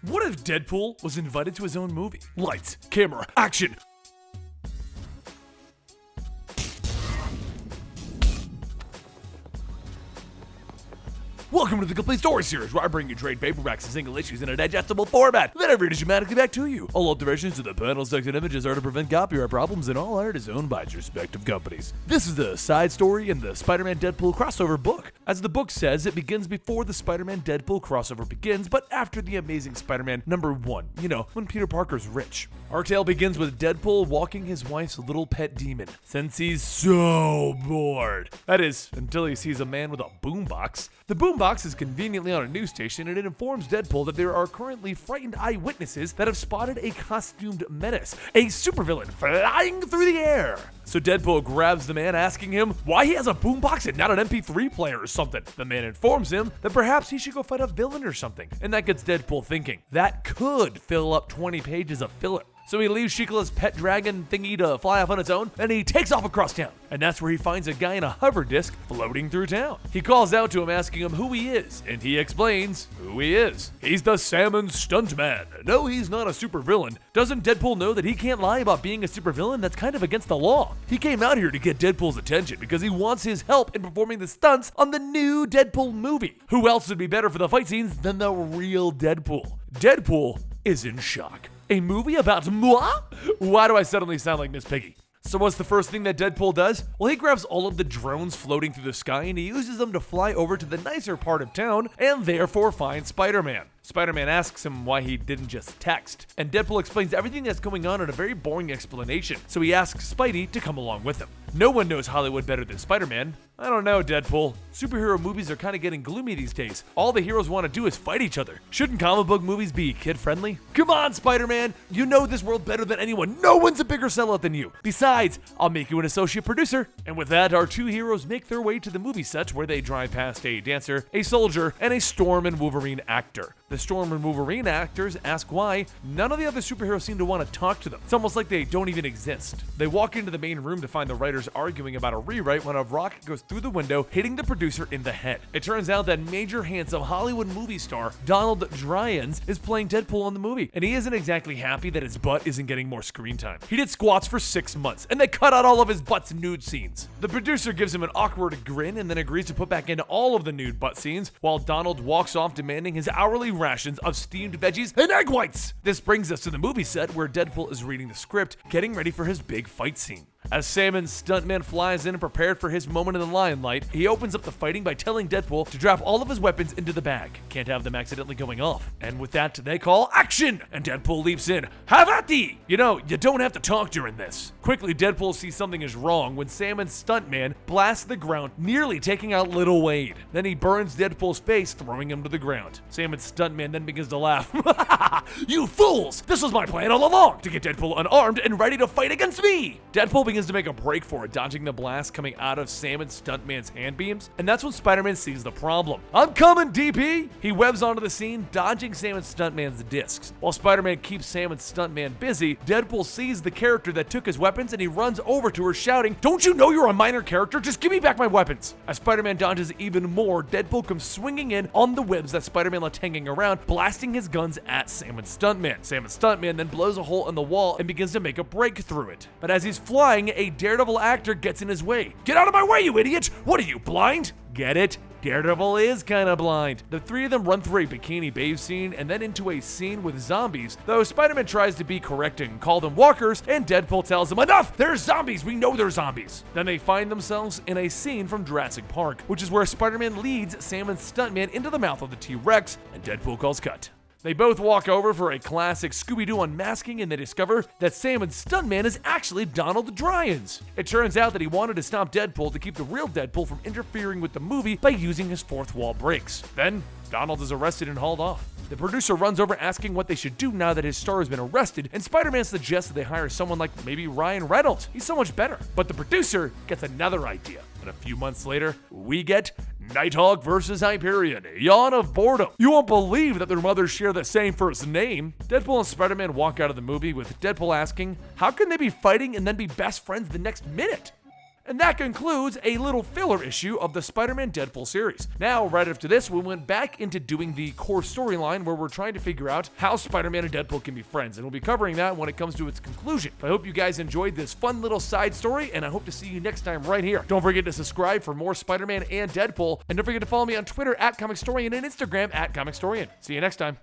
What if Deadpool was invited to his own movie? Lights, camera, action! Welcome to the Complete Story Series, where I bring you trade paperbacks and single issues in a digestible format, then I read it dramatically back to you. All alterations to the panels, text, and images are to prevent copyright problems, and all art is owned by its respective companies. This is the side story in the Spider-Man Deadpool crossover book. As the book says, it begins before the Spider-Man Deadpool crossover begins, but after the Amazing Spider-Man #1, you know, when Peter Parker's rich. Our tale begins with Deadpool walking his wife's little pet demon, since he's so bored. That is, until he sees a man with a boombox. The boombox is conveniently on a news station, and it informs Deadpool that there are currently frightened eyewitnesses that have spotted a costumed menace, a supervillain flying through the air. So Deadpool grabs the man, asking him why he has a boombox and not an MP3 player or something. The man informs him that perhaps he should go fight a villain or something, and that gets Deadpool thinking. That could fill up 20 pages of filler. So he leaves Sheila's pet dragon thingy to fly off on its own, and he takes off across town. And that's where he finds a guy in a hover disc floating through town. He calls out to him, asking him who he is, and he explains who he is. He's the Salmon Stuntman. No, he's not a supervillain. Doesn't Deadpool know that he can't lie about being a supervillain? That's kind of against the law. He came out here to get Deadpool's attention because he wants his help in performing the stunts on the new Deadpool movie. Who else would be better for the fight scenes than the real Deadpool? Deadpool is in shock. A movie about moi? Why do I suddenly sound like Miss Piggy? So what's the first thing that Deadpool does? Well, he grabs all of the drones floating through the sky and he uses them to fly over to the nicer part of town and therefore find Spider-Man. Spider-Man asks him why he didn't just text, and Deadpool explains everything that's going on in a very boring explanation, so he asks Spidey to come along with him. No one knows Hollywood better than Spider-Man. I don't know, Deadpool. Superhero movies are kind of getting gloomy these days. All the heroes want to do is fight each other. Shouldn't comic book movies be kid-friendly? Come on, Spider-Man! You know this world better than anyone. No one's a bigger sellout than you. Besides, I'll make you an associate producer. And with that, our two heroes make their way to the movie set, where they drive past a dancer, a soldier, and a Storm and Wolverine actor. The Storm and Wolverine actors ask why none of the other superheroes seem to want to talk to them. It's almost like they don't even exist. They walk into the main room to find the writers arguing about a rewrite when a rocket goes through the window, hitting the producer in the head. It turns out that major handsome Hollywood movie star Donald Dryans is playing Deadpool in the movie, and he isn't exactly happy that his butt isn't getting more screen time. He did squats for 6 months, and they cut out all of his butt's nude scenes. The producer gives him an awkward grin and then agrees to put back in all of the nude butt scenes, while Donald walks off demanding his hourly rations of steamed veggies and egg whites. This brings us to the movie set, where Deadpool is reading the script, getting ready for his big fight scene. As Salmon Stuntman flies in and prepared for his moment in the limelight, he opens up the fighting by telling Deadpool to drop all of his weapons into the bag. Can't have them accidentally going off. And with that, they call action! And Deadpool leaps in. Have at thee! You know, you don't have to talk during this. Quickly, Deadpool sees something is wrong when Salmon Stuntman blasts the ground, nearly taking out Little Wade. Then he burns Deadpool's face, throwing him to the ground. Salmon Stuntman then begins to laugh. You fools! This was my plan all along, to get Deadpool unarmed and ready to fight against me! Deadpool begins to make a break for it, dodging the blast coming out of Salmon Stuntman's hand beams, and that's when Spider-Man sees the problem. I'm coming, DP! He webs onto the scene, dodging Salmon Stuntman's discs. While Spider-Man keeps Salmon Stuntman busy, Deadpool sees the character that took his weapons and he runs over to her, shouting, "Don't you know you're a minor character? Just give me back my weapons!" As Spider-Man dodges even more, Deadpool comes swinging in on the webs that Spider-Man left hanging around, blasting his guns at Salmon Stuntman. Salmon Stuntman then blows a hole in the wall and begins to make a break through it. But as he's flying, a Daredevil actor gets in his way. Get out of my way, you idiot! What are you, blind? Get it? Daredevil is kinda blind. The three of them run through a bikini babe scene and then into a scene with zombies, though Spider-Man tries to be correct and call them walkers, and Deadpool tells them, enough! They're zombies! We know they're zombies! Then they find themselves in a scene from Jurassic Park, which is where Spider-Man leads Salmon Stuntman into the mouth of the T-Rex, and Deadpool calls cut. They both walk over for a classic Scooby-Doo unmasking, and they discover that Salmon Stuntman is actually Donald Dryans. It turns out that he wanted to stop Deadpool to keep the real Deadpool from interfering with the movie by using his fourth wall breaks. Then, Donald is arrested and hauled off. The producer runs over asking what they should do now that his star has been arrested, and Spider-Man suggests that they hire someone like maybe Ryan Reynolds. He's so much better. But the producer gets another idea. And a few months later, we get Nighthawk vs. Hyperion, Yawn of Boredom. You won't believe that their mothers share the same first name. Deadpool and Spider-Man walk out of the movie with Deadpool asking, how can they be fighting and then be best friends the next minute? And that concludes a little filler issue of the Spider-Man Deadpool series. Now, right after this, we went back into doing the core storyline where we're trying to figure out how Spider-Man and Deadpool can be friends, and we'll be covering that when it comes to its conclusion. I hope you guys enjoyed this fun little side story, and I hope to see you next time right here. Don't forget to subscribe for more Spider-Man and Deadpool, and don't forget to follow me on Twitter at Comicstorian and Instagram at Comicstorian. See you next time.